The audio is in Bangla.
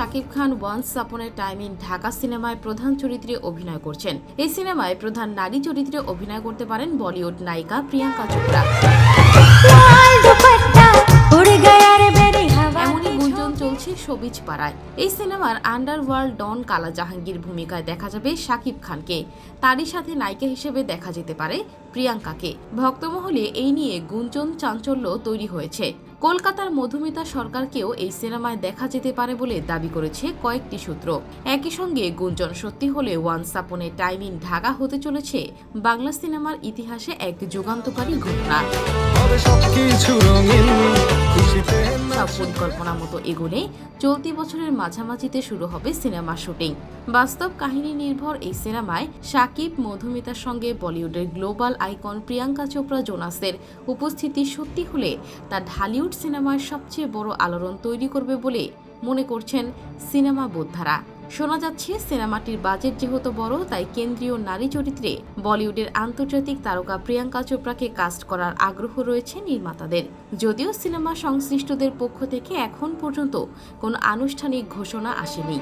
Shakib Khan once upon A time in Dhaka সিনেমায় প্রধান চরিত্রে অভিনয় করছেন। এই সিনেমায় প্রধান নারী চরিত্রে অভিনয় করতে পারেন বলিউড নায়িকা প্রিয়াঙ্কা চোপড়া। এমনই গুঞ্জন চলছে শোবিজ পাড়ায়। এই সিনেমার আন্ডারওয়ার্ল্ড ডন কালা জাহাঙ্গীর ভূমিকায় দেখা যাবে শাকিব খানকে। তারই সাথে নায়িকা হিসেবে দেখা যেতে পারে প্রিয়াঙ্কাকে। ভক্তমহলে এই নিয়ে গুঞ্জন চাঞ্চল্য তৈরি হয়েছে। কলকাতার মধুমিতা সরকারকেও এই সিনেমায় দেখা যেতে পারে বলে দাবি করেছে কয়েকটি সূত্র। একই সঙ্গে গুঞ্জন সত্যি হলে once upon A time in Dhaka হতে চলেছে বাংলা সিনেমার ইতিহাসে এক যুগান্তকারী ঘটনা। সব পরিকল্পনা মতো এগোলে চলতি বছরের মাঝামাঝিতে শুরু হবে সিনেমার শুটিং। বাস্তব কাহিনী নির্ভর এই সিনেমায় শাকিব মধুমিতার সঙ্গে বলিউডের গ্লোবাল আইকন প্রিয়াঙ্কা চোপড়া জোনাসের উপস্থিতি সত্যি হলে তা ঢালিউড সিনেমার সবচেয়ে বড় আলোড়ন তৈরি করবে বলে মনে করছেন সিনেমা বোদ্ধারা। শোনা যাচ্ছে সিনেমাটির বাজেট যেহেতু বড়, তাই কেন্দ্রীয় নারী চরিত্রে বলিউডের আন্তর্জাতিক তারকা প্রিয়াঙ্কা চোপড়াকে কাস্ট করার আগ্রহ রয়েছে নির্মাতাদের। যদিও সিনেমা সংশ্লিষ্টদের পক্ষ থেকে এখন পর্যন্ত কোনো আনুষ্ঠানিক ঘোষণা আসেনি।